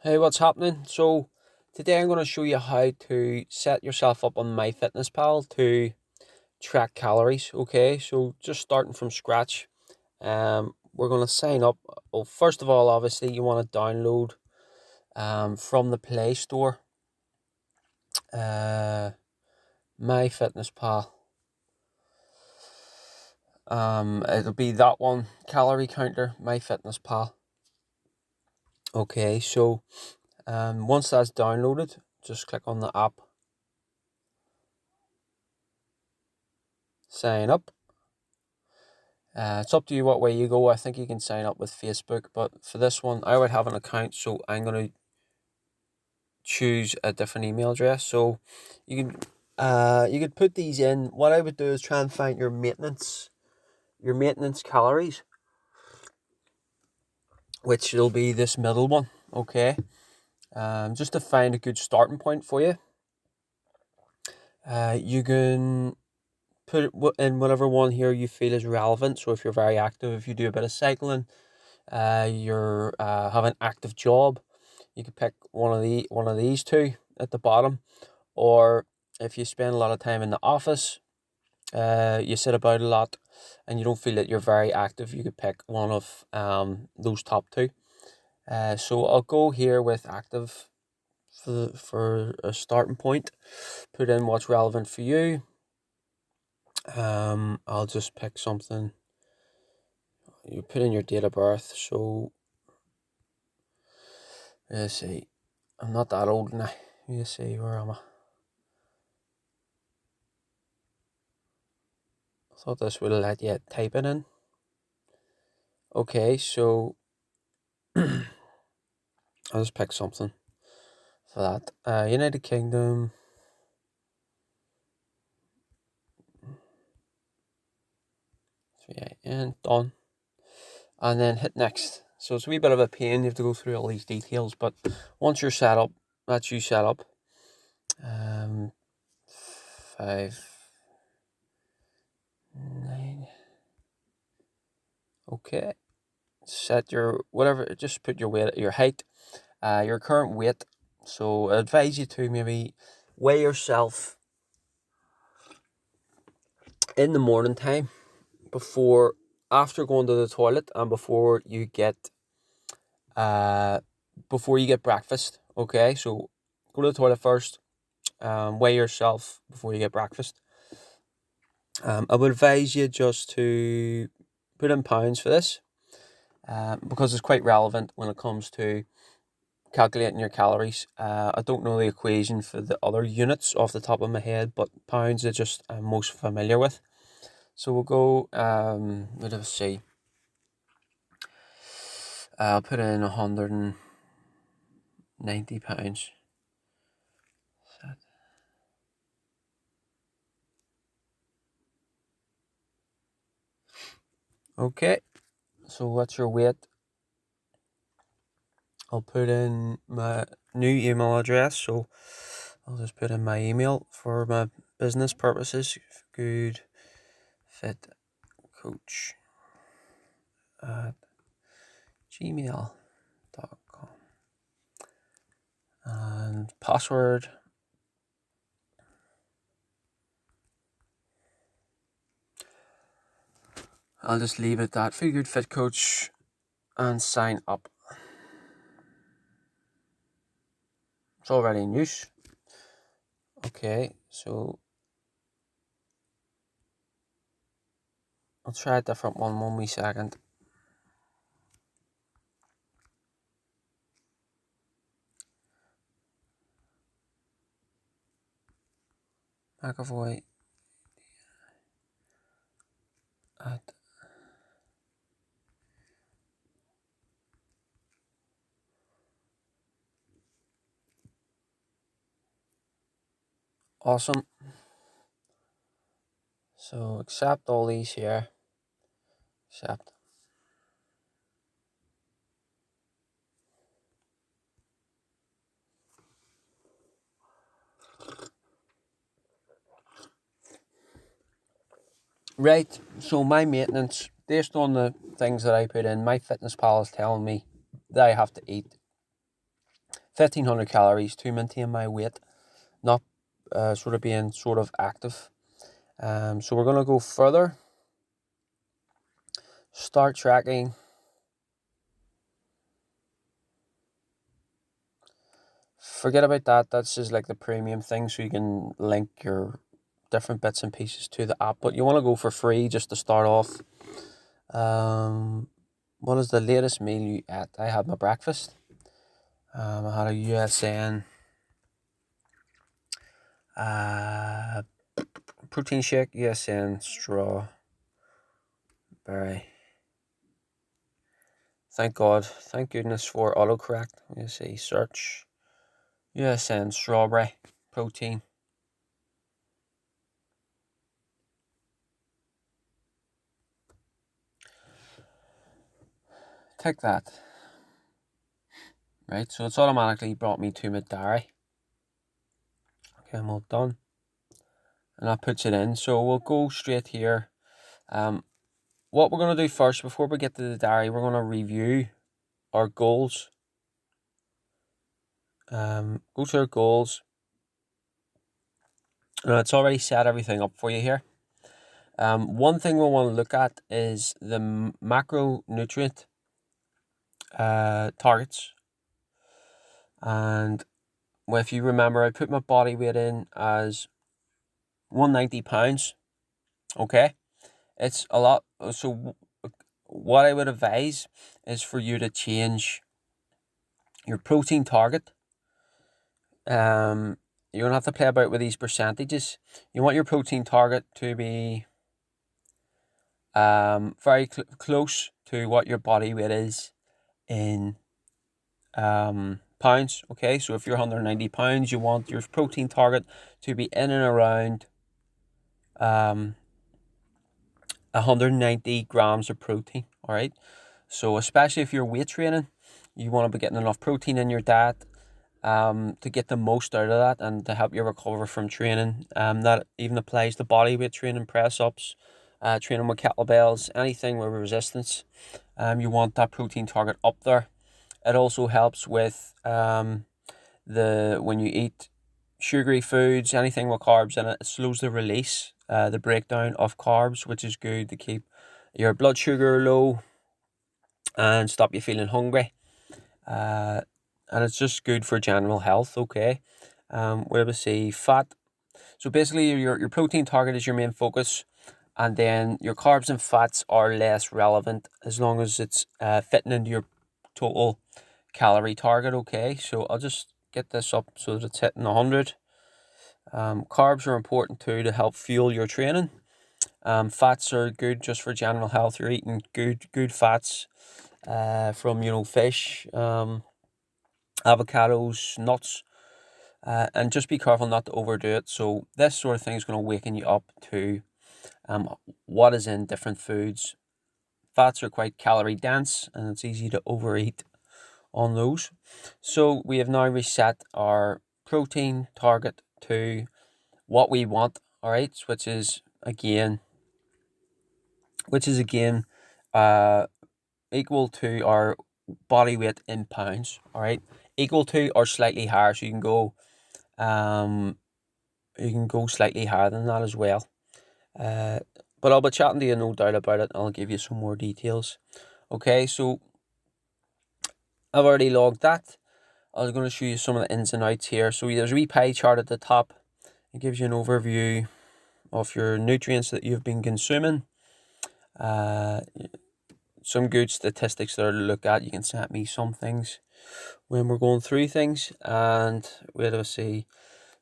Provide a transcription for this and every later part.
Hey, what's happening? So today I'm going to show you how to set yourself up on MyFitnessPal to track calories. Okay, so just starting from scratch. We're going to sign up. Well, first of all, obviously you want to download from the Play Store. MyFitnessPal. It'll be that one, calorie counter, MyFitnessPal. Okay, so once that's downloaded, just click on the app, sign up. It's up to you what way you go. I think you can sign up with Facebook, but for this one, I would have an account, so I'm going to choose a different email address. So you could put these in. What I would do is try and find your maintenance calories, which will be this middle one. Okay, just to find a good starting point for you. You can put it in whatever one here you feel is relevant. So if you're very active, if you do a bit of cycling, you're have an active job, you could pick one of these two at the bottom. Or if you spend a lot of time in the office, you sit about a lot, and you don't feel that you're very active, you could pick one of those top two. So I'll go here with active for a starting point. Put in what's relevant for you. I'll just pick something. You put in your date of birth. So let's see. I'm not that old now. Let's see, where am I? I thought this would let you type it in. Okay, so I'll just pick something for that. United Kingdom. So yeah, and done. And then hit next. So it's a wee bit of a pain. You have to go through all these details, but once you're set up, that's you set up. 5, 9. Okay. Set your whatever. Just put your weight, your height, your current weight. So I advise you to maybe weigh yourself in the morning time, before, after going to the toilet, and uh before you get breakfast. Okay, so go to the toilet first, weigh yourself before you get breakfast. I would advise you just to put in pounds for this, because it's quite relevant when it comes to calculating your calories. I don't know the equation for the other units off the top of my head, but pounds are just I'm most familiar with. So we'll go, let us see. I'll put in £190. Okay, so what's your weight? I'll put in my new email address, so I'll just put in my email for my business purposes. Good fit coach at gmail.com. And password, I'll just leave it that. Feel Good Fit Coach, and sign up. It's already in use. Okay, so I'll try a different one wee second. McAvoy at awesome. So accept all these here. Accept. Right, so my maintenance, based on the things that I put in, MyFitnessPal is telling me that I have to eat 1,500 calories to maintain my weight, not sort of being sort of active. So we're going to go further. Start tracking. Forget about that. That's just like the premium thing, so you can link your different bits and pieces to the app. But you want to go for free just to start off. What is the latest meal you ate? I had my breakfast. I had a USN protein shake, USN strawberry. Thank God, thank goodness for autocorrect. Let me see, search USN strawberry protein. Take that. Right, so it's automatically brought me to my diary. Okay, I'm all done. And that puts it in. So we'll go straight here. What we're going to do first, before we get to the diary, we're going to review our goals. Go to our goals. It's already set everything up for you here. One thing we want to look at is the macronutrient targets. And if you remember, I put my body weight in as 190 pounds. Okay, it's a lot. So what I would advise is for you to change your protein target. You don't have to play about with these percentages. You want your protein target to be very close to what your body weight is in pounds. Okay, so if you're 190 pounds, you want your protein target to be in and around 190 grams of protein. All right, so especially if you're weight training, you want to be getting enough protein in your diet to get the most out of that and to help you recover from training. That even applies to body weight training, press ups, training with kettlebells, anything with resistance. You want that protein target up there. It also helps with when you eat sugary foods, anything with carbs in it, it slows the release, the breakdown of carbs, which is good to keep your blood sugar low and stop you feeling hungry. And it's just good for general health. Okay, where we see fat. So basically, your protein target is your main focus, and then your carbs and fats are less relevant as long as it's fitting into your total calorie target. Okay, so I'll just get this up so that it's hitting 100. Carbs are important too to help fuel your training. Fats are good just for general health. You're eating good fats from fish, avocados, nuts, and just be careful not to overdo it. So this sort of thing is going to waken you up to what is in different foods. Fats are quite calorie dense and it's easy to overeat on those. So we have now reset our protein target to what we want, all right, which is again equal to our body weight in pounds, all right, equal to or slightly higher. So you can go slightly higher than that as well. But I'll be chatting to you, no doubt about it. I'll give you some more details. Okay, so I've already logged that. I was going to show you some of the ins and outs here. So there's a wee pie chart at the top. It gives you an overview of your nutrients that you've been consuming. Some good statistics there to look at. You can send me some things when we're going through things. And where do I see?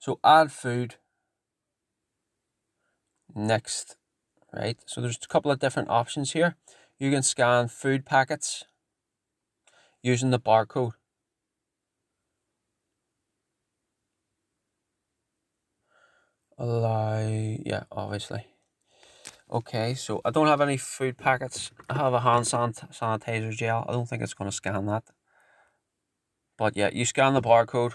So add food. Next, right? So there's a couple of different options here. You can scan food packets using the barcode. Yeah, obviously. Okay, so I don't have any food packets. I have a hand sanitizer gel. I don't think it's going to scan that. But yeah, you scan the barcode.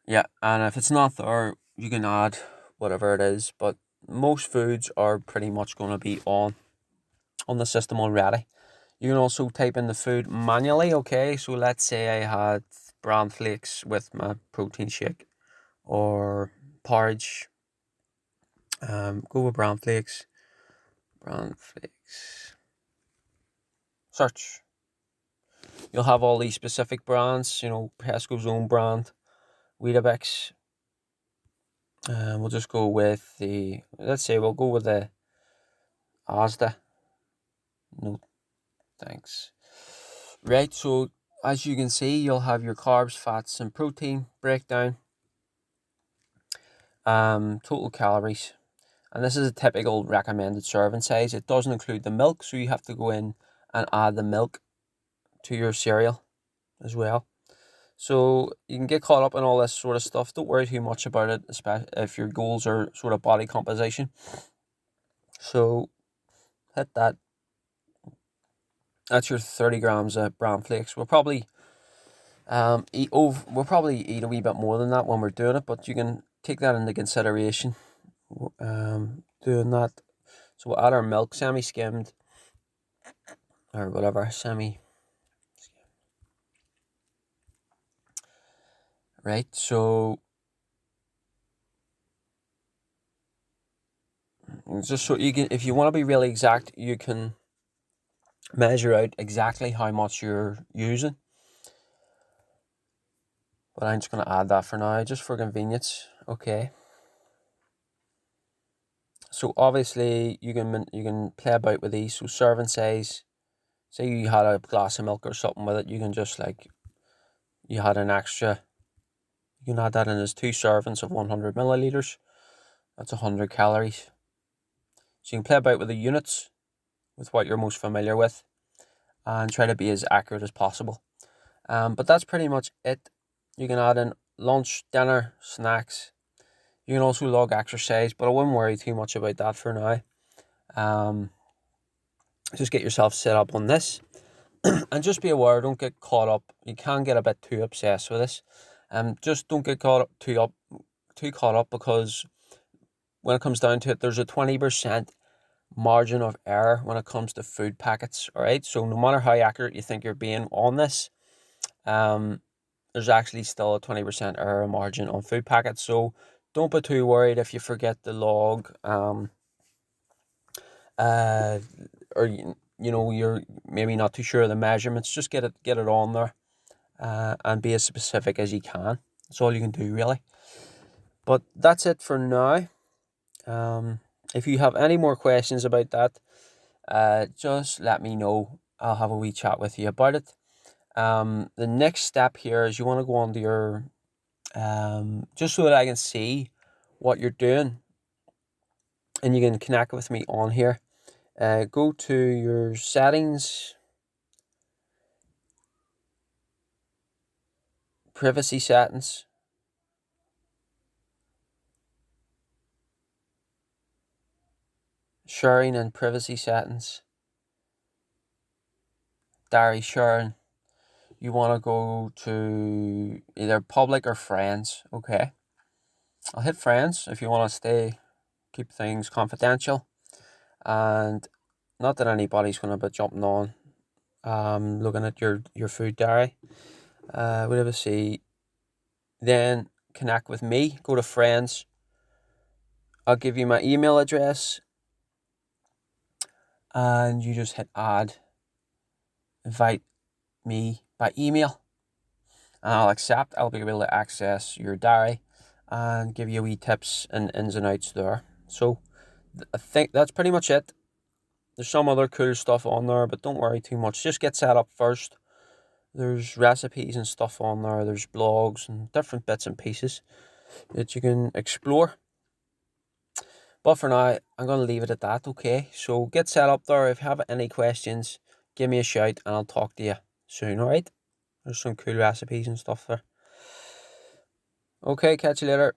Yeah, and if it's not there, you can add whatever it is. But most foods are pretty much going to be on the system already. You can also type in the food manually, okay? So let's say I had bran flakes with my protein shake or porridge. Go with bran flakes. Bran flakes. Search. You'll have all these specific brands, Tesco's own brand, Weetabix. We'll just go with let's say we'll go with the Asda. No, thanks. Right, so as you can see, you'll have your carbs, fats, and protein breakdown. Total calories. And this is a typical recommended serving size. It doesn't include the milk, so you have to go in and add the milk to your cereal as well. So you can get caught up in all this sort of stuff. Don't worry too much about it, especially if your goals are sort of body composition. So hit that. That's your 30 grams of bran flakes. We'll probably eat a wee bit more than that when we're doing it, but you can take that into consideration. Doing that. So we'll add our milk, semi-skimmed, or whatever, right, so just so you can, if you want to be really exact, you can measure out exactly how much you're using. But I'm just going to add that for now, just for convenience. Okay. So obviously you can play about with these. So serving size, say you had a glass of milk or something with it, you can just you had an extra, you can add that in as 2 servings of 100 milliliters. That's 100 calories. So you can play about with the units, with what you're most familiar with, and try to be as accurate as possible. But that's pretty much it. You can add in lunch, dinner, snacks. You can also log exercise, but I wouldn't worry too much about that for now. Just get yourself set up on this. And just be aware, don't get caught up. You can get a bit too obsessed with this. Just don't get too caught up, because when it comes down to it, there's a 20% margin of error when it comes to food packets. All right, so no matter how accurate you think you're being on this, there's actually still a 20% error margin on food packets. So don't be too worried if you forget the log, or you're maybe not too sure of the measurements. Just get it on there, and be as specific as you can. That's all you can do, really. But that's it for now. If you have any more questions about that, just let me know. I'll have a wee chat with you about it. The next step here is you want to go onto your, just so that I can see what you're doing, and you can connect with me on here. Go to your settings, privacy settings, sharing and privacy settings, diary sharing. You want to go to either public or friends. Okay, I'll hit friends if you want to keep things confidential, and not that anybody's going to be jumping on, looking at your food diary. Whatever. See, then connect with me. Go to friends. I'll give you my email address, and you just hit add. Invite me by email, and I'll accept. I'll be able to access your diary and give you wee tips and ins and outs there. So I think that's pretty much it. There's some other cool stuff on there, but don't worry too much. Just get set up first. There's recipes and stuff on there. There's blogs and different bits and pieces that you can explore. But for now, I'm going to leave it at that, okay? So get set up there. If you have any questions, give me a shout and I'll talk to you soon, alright? There's some cool recipes and stuff there. Okay, catch you later.